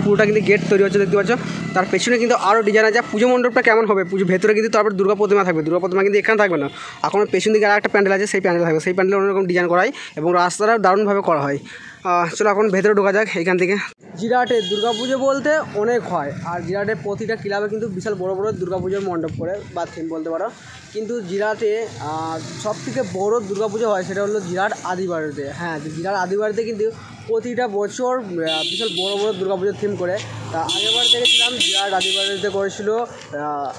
পুরোটা কিন্তু গেট তৈরি হচ্ছে দেখতে পাচ্ছ। তার পেছনে কিন্তু আরও ডিজাইন আছে। পুজো মণ্ডপটা কেমন হবে, পুজো ভেতরে কিন্তু তারপর দুর্গা প্রতিমা থাকবে, দুর্গা প্রতিমা কিন্তু এখানে থাকবে না, এখন পেছন দিকে আর একটা প্যান্ডেল আছে, সেই প্যান্ডেল থাকবে, সেই প্যান্ডেলে অন্যরকম ডিজাইন করা হয় এবং রাস্তাটা দারুণভাবে করা হয়। চলো এখন ভেতরে ঢোকা যাক এখান থেকে। জিরাটে দুর্গাপুজো বলতে অনেক হয়, আর জিরাটের প্রতিটা ক্লাবে কিন্তু বিশাল বড় বড় দুর্গাপুজোর মণ্ডপ করে বা থিম বলতে পারো। কিন্তু জিরাটে সবথেকে বড় দুর্গাপুজো হয় সেটা হলো জিরাট আদিবাড়িতে। হ্যাঁ, জিরাট আদিবাড়িতে কিন্তু প্রতিটা বছর বিশাল বড় বড় দুর্গাপুজোর থিম করে। আগেরবার দেখেছিলাম জিরাট আদিবাড়িতে করেছিল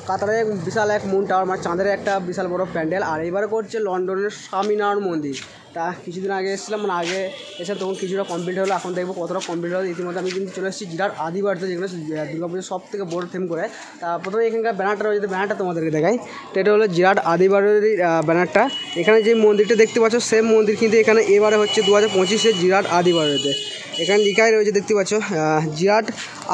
কাতারে বিশাল এক মুন টাওয়ার, মানে চাঁদের একটা বিশাল বড় প্যান্ডেল। আর এবারে করছে লন্ডনের স্বামীনারায়ণ মন্দির। তা কিছুদিন আগে এসেছিলাম, মানে আগে এসে তখন কিছুটা কমপ্লিট হলো, এখন দেখবো কতটা কমপ্লিট হলো। ইতিমধ্যে আমি কিন্তু চলে এসেছি জিরাট আদিবাড়িতে, যেগুলো দুর্গাপুজোর সব থেকে বড় থিম করে। তা প্রথমে এখানকার ব্যানারটা রয়েছে, ব্যানারটা তোমাদেরকে দেখাই। তো এটা হলো জিরাট আদিবাড়ির ব্যানারটা। এখানে যে মন্দিরটা দেখতে পাচ্ছ সেম মন্দির কিন্তু এখানে এবারে হচ্ছে 2025-এ জিরাট আদিবাড়িতে। এখানে লেখাই রয়েছে দেখতে পাচ্ছ জিরাট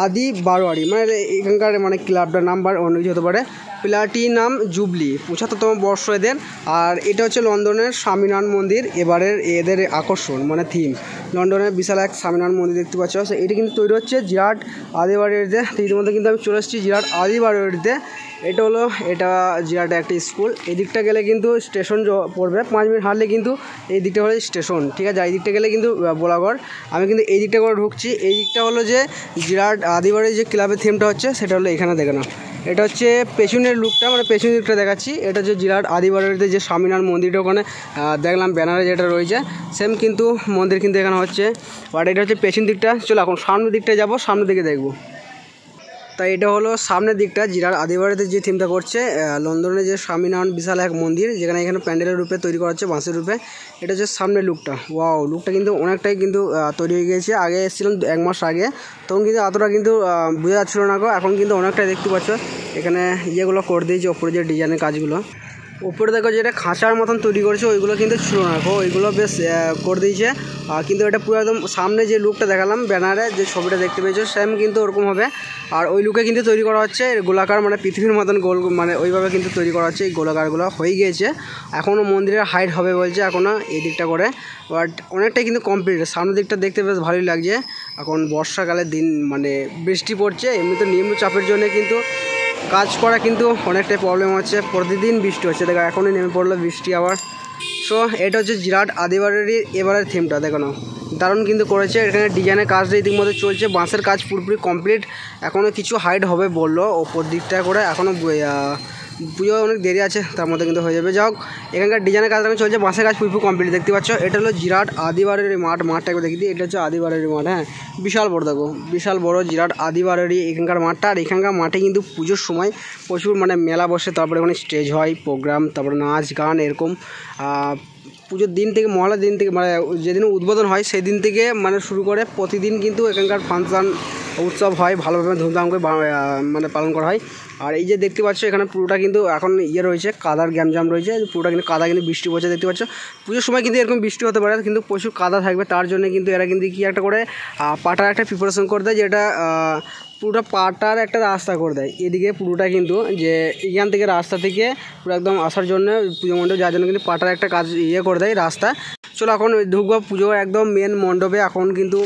আদি বারোয়ারি, মানে এখানকার মানে ক্লাবটার নাম্বার অন্য কিছু হতে পারে। প্লাটিনাম জুবলি 75তম বর্ষ এদের। আর এটা হচ্ছে লন্ডনের স্বামীনারায়ণ মন্দির, এবারের এদের আকর্ষণ মানে থিম। লন্ডনের বিশাল এক স্বামীনারায়ণ মন্দির দেখতে পাচ্ছ, এটি কিন্তু তৈরি হচ্ছে জিরাট আদিবাড়িতে। ইতিমধ্যে কিন্তু আমি চলে এসেছি জিরাট আদিবাড়িতে। এটা জিরাটে একটা স্কুল। এই দিকটা গেলে কিন্তু স্টেশন পড়বে, 5 মিনিট হাঁটলে কিন্তু এই দিকটা হলো স্টেশন, ঠিক আছে। এই দিকটা গেলে কিন্তু বোলাগড়। আমি কিন্তু এই দিকটা করে ঢুকছি। এই দিকটা হলো যে জিরাট আদিবাড়ির যে ক্লাবের থিমটা হচ্ছে সেটা হলো এখানে দেখানো। এটা হচ্ছে পেছনের লুকটা, মানে পেছনের দিকটা দেখাচ্ছি। এটা হচ্ছে জিরাট আদিবাড়িতে যে স্বামীনারায়ণ মন্দিরটা, ওখানে দেখলাম ব্যানারে যেটা রয়েছে সেম কিন্তু মন্দির কিন্তু এখানে হচ্ছে। বাট এটা হচ্ছে পেছন দিকটা। চলো এখন সামনের দিকটা যাবো, সামনের দিকে দেখবো। তাই এটা হলো সামনের দিকটা, জিরাট আদিবাড়িতে যে থিমটা করছে লন্ডনে যে স্বামীনারায়ণ বিশাল এক মন্দির, যেখানে এখানে প্যান্ডেলের রূপে তৈরি করা হচ্ছে, বাঁশের রূপে। এটা হচ্ছে সামনের লুকটা। ওয়াও, লুকটা কিন্তু অনেকটাই কিন্তু তৈরি হয়ে গিয়েছে। আগে এসেছিলাম 1 মাস আগে, তখন কিন্তু অতটা কিন্তু বোঝা যাচ্ছিলো না গো। এখন কিন্তু অনেকটাই দেখতে পাচ্ছ এখানে ইয়েগুলো করে দিয়েছে, ওপরে যে ডিজাইনের কাজগুলো। উপরে দেখো যেটা খাঁচার মতন তৈরি করেছে ওইগুলো কিন্তু ছিল না গো, ওইগুলো বেশ করে দিয়েছে। কিন্তু এটা পুরো একদম সামনে যে লুকটা দেখালাম ব্যানারে, যে ছবিটা দেখতে পেয়েছো সেম কিন্তু ওরকম হবে। আর ওই লুকে কিন্তু তৈরি করা হচ্ছে গোলাকার, মানে পৃথিবীর মতন গোল, মানে ওইভাবে কিন্তু তৈরি করা হচ্ছে। এই গোলাকারগুলো হয়ে গিয়েছে, এখনও মন্দিরের হাইট হবে বলছে এখনও এই দিকটা করে। বাট অনেকটাই কিন্তু কমপ্লিট। সামনের দিকটা দেখতে বেশ ভালোই লাগছে। এখন বর্ষাকালের দিন, মানে বৃষ্টি পড়ছে, এমনি তো নিম্নচাপের জন্য কিন্তু কাজ করা কিন্তু অনেকটাই প্রবলেম হচ্ছে। প্রতিদিন বৃষ্টি হচ্ছে, দেখো এখনই নেমে পড়লো বৃষ্টি আবার। সো এটা হচ্ছে জিরাট আদিবাড়ির এবারের থিমটা, দেখো না দারুণ কিন্তু করেছে। এখানে ডিজাইনের কাজটা ইতিমধ্যে চলছে, বাঁশের কাজ পুরোপুরি কমপ্লিট। এখনও কিছু হাইট হবে বললো ওপর দিকটা করে, এখনও পুজো অনেক দেরি আছে, তার মধ্যে কিন্তু হয়ে যাবে। যাই হোক, এখানকার ডিজাইনের কাজ চলছে, বাঁশের কাজ পুরোপুরি কমপ্লিট দেখতে পাচ্ছ। এটা হলো জিরাট আদিবাড়ির মাঠটা একবার দেখি দিই। এটা হচ্ছে আদিবাড়ির মাঠ, হ্যাঁ বিশাল বড়, দেখো বিশাল বড় জিরাট আদিবাড়ির এখানকার মাঠটা। আর এখানকার মাঠে কিন্তু পুজোর সময় প্রচুর মানে মেলা বসে, তারপরে ওখানে স্টেজ হয়, প্রোগ্রাম, তারপরে নাচ গান এরকম। পুজোর দিন থেকে, মহলার দিন থেকে, মানে যেদিন উদ্বোধন হয় সেই দিন থেকে মানে শুরু করে প্রতিদিন কিন্তু এখানকার ফাংশান উৎসব হয়, ভালোভাবে ধুমধাম করে মানে পালন করা হয়। আর এই যে দেখতে পাচ্ছ এখানে পুরোটা কিন্তু এখন রয়েছে, কাদার গ্যামজাম রয়েছে, পুরোটা কিন্তু কাদা, কিন্তু বৃষ্টি পড়ছে দেখতে পাচ্ছ। পুজোর সময় কিন্তু এরকম বৃষ্টি হতে পারে, কিন্তু প্রচুর কাদা থাকবে, তার জন্য কিন্তু এরা কিন্তু কি একটা করে পাটার একটা প্রিপারেশন করে দেয়, যেটা পুরোটা পাটার একটা রাস্তা করে দেয় এদিকে পুরোটা কিন্তু, যে এখান থেকে রাস্তা থেকে পুরো একদম আসার জন্য পুজো মণ্ডপ, যার জন্য কিন্তু পাটার একটা কাজ করে দেয় রাস্তা। চলো এখন ঢুকবো পুজোর একদম মেন মণ্ডপে। এখন কিন্তু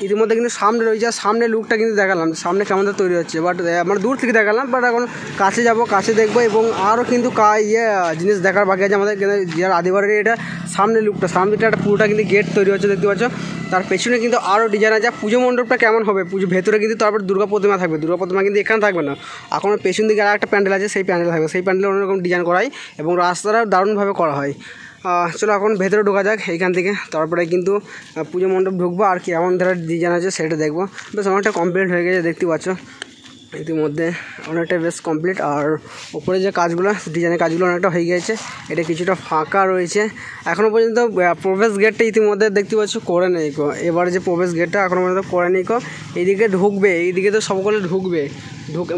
ইতিমধ্যে কিন্তু সামনে রয়েছে, সামনে লুকটা কিন্তু দেখালাম সামনে কেমন তৈরি হচ্ছে, বাট মানে দূর থেকে দেখালাম। বাট এখন কাছে যাব, কাছে দেখবো, এবং আরও কিন্তু জিনিস দেখার বাকি আছে আমাদের। জিরাট আদিবাড়ির এটা সামনে লুকটা, সামনে একটা পুরোটা কিন্তু গেট তৈরি হচ্ছে দেখতে পাচ্ছ। তার পেছনে কিন্তু আরও ডিজাইন আছে। পুজো মণ্ডপটা কেমন হবে, পুজো ভেতরে কিন্তু তারপর দুর্গা প্রতিমা থাকবে, দুর্গা প্রতিমা কিন্তু এখানে থাকবে না, এখন পেছন দিকে আর একটা প্যান্ডেল আছে, সেই প্যান্ডেল থাকবে, সেই প্যান্ডেলে অন্যরকম ডিজাইন করা হয় এবং রাস্তাটা দারুণভাবে করা হয়। চলো এখন ভেতরে ঢোকা যাক এইখান থেকে, তারপরে কিন্তু পুজো মণ্ডপ ঢুকবো আর কি এমন ধরনের ডিজাইন আছে সেটা দেখবো। বেশ অনেকটা কমপ্লিট হয়ে গেছে দেখতে পাচ্ছ, ইতিমধ্যে অনেকটা বেশ কমপ্লিট। আর উপরে যে কাজগুলো, ডিজাইনের কাজগুলো অনেকটা হয়ে গেছে, এটা কিছুটা ফাঁকা রয়েছে এখনও পর্যন্ত। প্রবেশ গেটটা ইতিমধ্যে দেখতে পাচ্ছ করে নেই কো, এবারে যে প্রবেশ গেটটা এখনও পর্যন্ত করে নেই কো। এইদিকে ঢুকবে, এইদিকে তো সকলে ঢুকবে,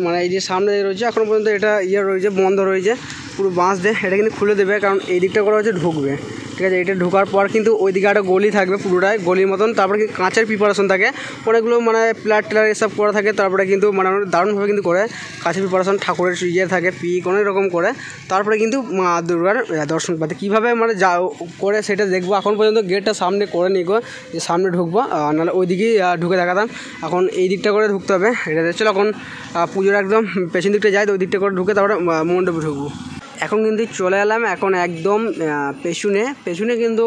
মানে এই যে সামনে রয়েছে এখনও পর্যন্ত এটা রয়েছে, বন্ধ রয়েছে। পুরো বাঁশ দিয়ে এটা কিন্তু খুলে দেবে, কারণ এই দিকটা করে হচ্ছে ঢুকবে, ঠিক আছে। এটা ঢোকার পর কিন্তু ওই দিকে একটা গলি থাকবে পুরোটাই গলির মতন, তারপরে কিন্তু কাঁচের প্রিপারেশন থাকে অনেকগুলো, মানে প্লাট টেলার এসব করা থাকে, তারপরে কিন্তু মানে দারুণভাবে কিন্তু করে কাঁচের প্রিপারেশন, ঠাকুরের ইয়ে থাকে পিক অনেক রকম করে, তারপরে কিন্তু মা দুর্গার দর্শন পাতে কীভাবে মানে যা করে সেটা দেখবো। এখন পর্যন্ত গেটটা সামনে করে নিকো, যে সামনে ঢুকবো, নাহলে ওই দিকেই ঢুকে দেখাতাম। এখন এই দিকটা করে ঢুকতে হবে, এটা চলো এখন পুজোর একদম পেছন দিকটা যাই, তো ওই দিকটা করে ঢুকে তারপরে মণ্ডপে ঢুকবো। এখন কিন্তু চলে এলাম এখন একদম পেছনে কিন্তু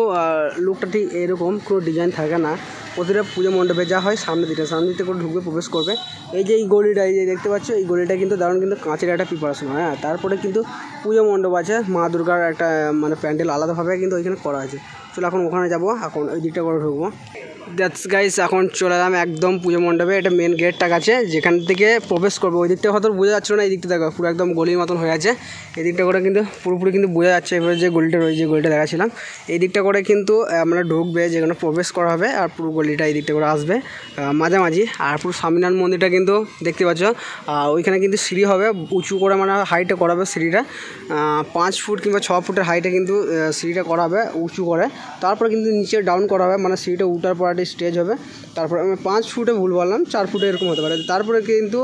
লুকটা ঠিক এরকম, কোনো ডিজাইন থাকে না। প্রতিটা পুজো মণ্ডপে যা হয় সামনে দিকটা করে ঢুকবে, প্রবেশ করবে। এই যে এই গলিটা, এই যে দেখতে পাচ্ছ, এই গলিটা কিন্তু দারুণ কিন্তু কাঁচের একটা প্রিপারেশন হয়। হ্যাঁ, তারপরে কিন্তু পুজো মণ্ডপ আছে, মা দুর্গার একটা মানে প্যান্ডেল আলাদাভাবে কিন্তু ওইখানে করা আছে। চলো এখন ওখানে যাবো, এখন ওই দিকটা করে ঢুকবো। দ্যাটস গাইস, এখন চলে এলাম একদম পুজো মণ্ডপে। এটা মেন গেটটা আছে, যেখান থেকে প্রবেশ করবো। ওই দিকটা হয়তো বোঝা যাচ্ছিল না, এই দিকটা দেখো পুরো একদম গলির মতন হয়ে আছে। এই দিকটা করে কিন্তু পুরোপুরি কিন্তু বোঝা যাচ্ছে। এবারে যে গলিটা রয়েছে, যে গলিটা দেখাচ্ছিলাম, এই দিকটা করে কিন্তু আমরা ঢুকবে, যেখানে প্রবেশ করা হবে, আর পুরো গলিটা এই দিকটা করে আসবে মাঝামাঝি। আর পুরো স্বামীনারায়ণ মন্দিরটা কিন্তু দেখতে পাচ্ছ, ওইখানে কিন্তু সিঁড়ি হবে উঁচু করে, মানে হাইটে করা হবে সিঁড়িটা, 5 ফুট কিংবা 6 ফুটের হাইটে কিন্তু সিঁড়িটা করা হবে উঁচু করে। তারপরে কিন্তু নিচে ডাউন করা হবে, মানে সিঁড়িটা উঠার পর একটা স্টেজ হবে। তারপরে আমি 5 ফুটে ভুল বললাম, 4 ফুটে এরকম হতে পারে। তারপরে কিন্তু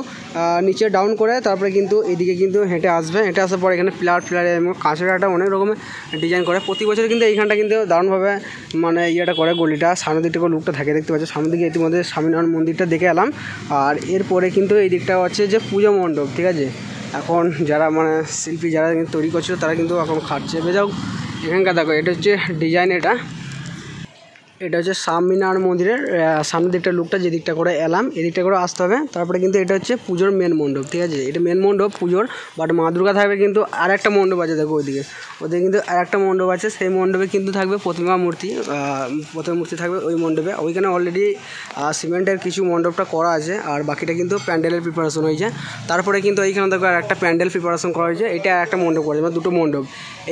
নিচে ডাউন করে তারপরে কিন্তু এদিকে কিন্তু হেঁটে আসবে। হেঁটে আসার পর এখানে ফ্লারে এবং কাঁচের একটা অনেক রকমের ডিজাইন করে। প্রতি বছর কিন্তু এইখানটা কিন্তু দারুণভাবে মানে ইয়েটা করে, গলিটা সামনের দিকটা করে লুকটা থাকে, দেখতে পাচ্ছ। সামনের দিকে ইতিমধ্যে স্বামীনারায়ণ মন্দিরটা দেখে এলাম। আর এরপরে কিন্তু এই দিকটা হচ্ছে যে পুজো মণ্ডপ, ঠিক আছে। এখন যারা মানে শিল্পী যারা তৈরি করছিল তারা কিন্তু এখন খাটছে। বেজাও এখানকার দেখো, এটা হচ্ছে ডিজাইন, এটা হচ্ছে স্বামীনারায়ণ মন্দিরের সামনের দিকটা লুকটা, যে দিকটা করে এলাম এই দিকটা করে আসতে হবে। তারপরে কিন্তু এটা হচ্ছে পুজোর মেন মণ্ডপ, ঠিক আছে। এটা মেন মণ্ডপ পুজোর, বাট মা দুর্গা থাকবে কিন্তু আর একটা মণ্ডপ আছে, দেখো ওইদিকে কিন্তু আর একটা মণ্ডপ আছে। সেই মণ্ডপে কিন্তু থাকবে প্রতিমা মূর্তি থাকবে ওই মণ্ডপে। ওইখানে অলরেডি সিমেন্টের কিছু মণ্ডপটা করা আছে, আর বাকিটা কিন্তু প্যান্ডেলের প্রিপারেশন হয়েছে। তারপরে কিন্তু এইখানে দেখো আর একটা প্যান্ডেল প্রিপারেশন করা হয়েছে। এটা একটা মণ্ডপ করা হয়েছে, মানে দুটো মণ্ডপ।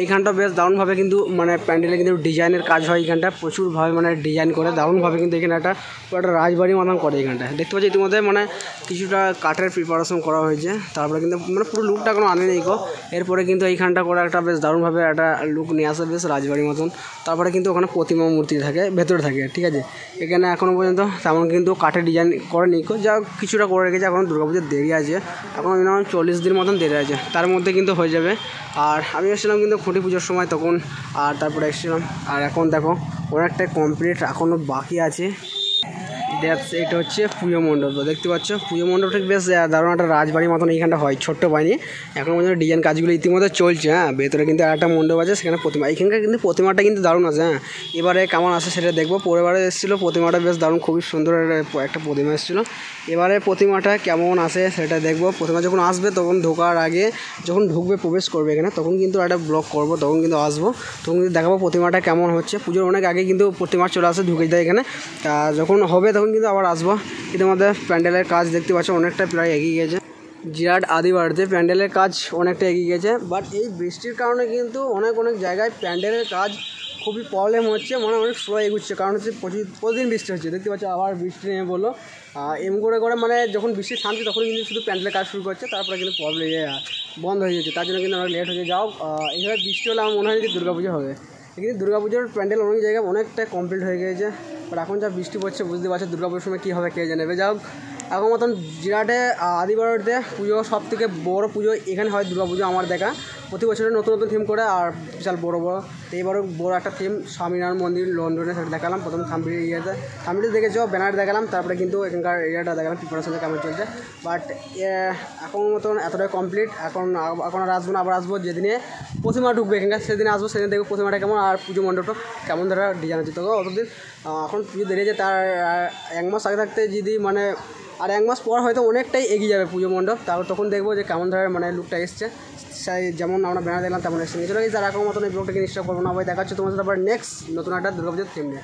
এইখানটা বেশ দারুণভাবে কিন্তু মানে প্যান্ডেলে কিন্তু ডিজাইনের কাজ হয়। এইখানটা প্রচুরভাবে মানে ডিজাইন করে দারুণভাবে কিন্তু এখানে একটা রাজবাড়ির মতন করে। এখানটা দেখতে পাচ্ছি ইতিমধ্যে মানে কিছুটা কাঠের প্রিপারেশন করা হয়েছে। তারপরে কিন্তু মানে পুরো লুকটা কোনো আনে নেই। এরপরে কিন্তু এইখানটা করে একটা বেশ দারুণভাবে একটা লুক নিয়ে আসে, বেশ রাজবাড়ির মতন। তারপরে কিন্তু ওখানে প্রতিমা মূর্তি থাকে, ভেতরে থাকে, ঠিক আছে। এখানে এখনও পর্যন্ত তেমন কিন্তু কাঠের ডিজাইন করে নেই, যা কিছুটা করে রেখেছে। এখন দুর্গাপুজোর দেরি আছে, এখন মিনিমাম 40 দিন মতন দেরি আছে, তার মধ্যে কিন্তু হয়ে যাবে। আর আমি এসেছিলাম কিন্তু খুঁটি পুজোর সময় তখন, আর তারপরে এসেছিলাম। আর এখন দেখো অনেকটাই কমপ্লিট এখনও বাকি আছে। এটা হচ্ছে পুজো মণ্ডপ, দেখতে পাচ্ছ। পুজো মণ্ডপটা বেশ দারুণ একটা রাজবাড়ির মতন এইখানটা হয়, ছোট্ট বানিয়ে। এখন পর্যন্ত ডিজাইন কাজগুলো ইতিমধ্যে চলছে। হ্যাঁ, ভেতরে কিন্তু একটা মণ্ডপ আছে, সেখানে প্রতিমা। এইখানকার কিন্তু প্রতিমাটা কিন্তু দারুণ আছে। হ্যাঁ, এবারে কেমন আসে সেটা দেখবো। পরেরবারে এসেছিলো প্রতিমাটা বেশ দারুণ, খুবই সুন্দর একটা প্রতিমা এসেছিলো। এবারে প্রতিমাটা কেমন আসে সেটা দেখবো। প্রতিমা যখন আসবে তখন ঢোকার আগে, যখন ঢুকবে প্রবেশ করবে এখানে, তখন কিন্তু একটা ব্লগ করবো, তখন কিন্তু আসবো, তখন কিন্তু দেখাবো প্রতিমাটা কেমন হচ্ছে। পুজোর অনেক আগে কিন্তু প্রতিমা চলে আসে, ঢুকে যায় এখানে। যখন হবে তখন কিন্তু আবার আসবো। ইতিমধ্যে প্যান্ডেলের কাজ দেখতে পাচ্ছ অনেকটা প্রায় এগিয়ে গেছে। জিরাট আদিবাড়িতে প্যান্ডেলের কাজ অনেকটা এগিয়ে গেছে, বাট এই বৃষ্টির কারণে কিন্তু অনেক জায়গায় প্যান্ডেলের কাজ খুবই প্রবলেম হচ্ছে, মানে অনেক স্লো এগুচ্ছে। কারণ হচ্ছে প্রতিদিন বৃষ্টি হচ্ছে, দেখতে পাচ্ছ। আবার বৃষ্টি নেমে বললো, এম করে মানে যখন বৃষ্টি থামছে তখন কিন্তু শুধু প্যান্ডেলের কাজ শুরু করছে, তারপরে কিন্তু প্রবলেম বন্ধ হয়ে যাচ্ছে। তার জন্য কিন্তু অনেক লেট হয়ে যাও। এইভাবে বৃষ্টি হলে আমার মনে হয় যে দুর্গাপুজো হবে। কিন্তু দুর্গাপুজোর প্যান্ডেল অনেক জায়গায় অনেকটা কমপ্লিট হয়ে গিয়েছে, বাট এখন যা বৃষ্টি পড়ছে বুঝতে পারছো দুর্গাপুজোর সময় কী হবে কে জানে। যাও এখন মতন জিরাটে আদিবাড়িতে পুজো সব থেকে বড়ো পুজো এখানে হয় দুর্গাপুজো আমার দেখা। প্রতি বছরে নতুন থিম করে, আর বিশাল বড় এইবারও বড়ো একটা থিম স্বামীনারায়ণ মন্দির লন্ডনে, সেটা দেখালাম। প্রথম থামবিটা দেখেছো, ব্যানার দেখালাম, তারপরে কিন্তু এখানকার এরিয়াটা দেখালাম প্রিপারেশনটা কেমন চলছে। বাট এখন মতন এতটাই কমপ্লিট। এখন আর আসবো না, আবার আসবো যেদিনে প্রতিমা ঢুকবে এখানকার, সেদিনে আসবো, সেদিন দেখবো প্রতিমাটা কেমন আর পুজো মণ্ডপটা কেমন ধরা ডিজাইন হচ্ছে। তো অতদিন এখন পুজো দেরি আছে, তার 1 মাস আগে থাকতে যদি মানে আর 1 মাস পর হয়তো অনেকটাই এগিয়ে যাবে পুজো মণ্ডপ। তারপর তখন দেখবো যে কেমন ধরনের মানে লুকটা এসছে, সেই যেমন আমরা ব্যানার দেখলাম তেমন এসছে। চলে গেছি, আর এখন মতন এই ব্লগটাকে নিশ্চয় করবো না ভাই। দেখা হচ্ছে তোমার সাথে আবার নেক্সট নতুন একটা দুর্গাপুজোর থিম নিয়ে।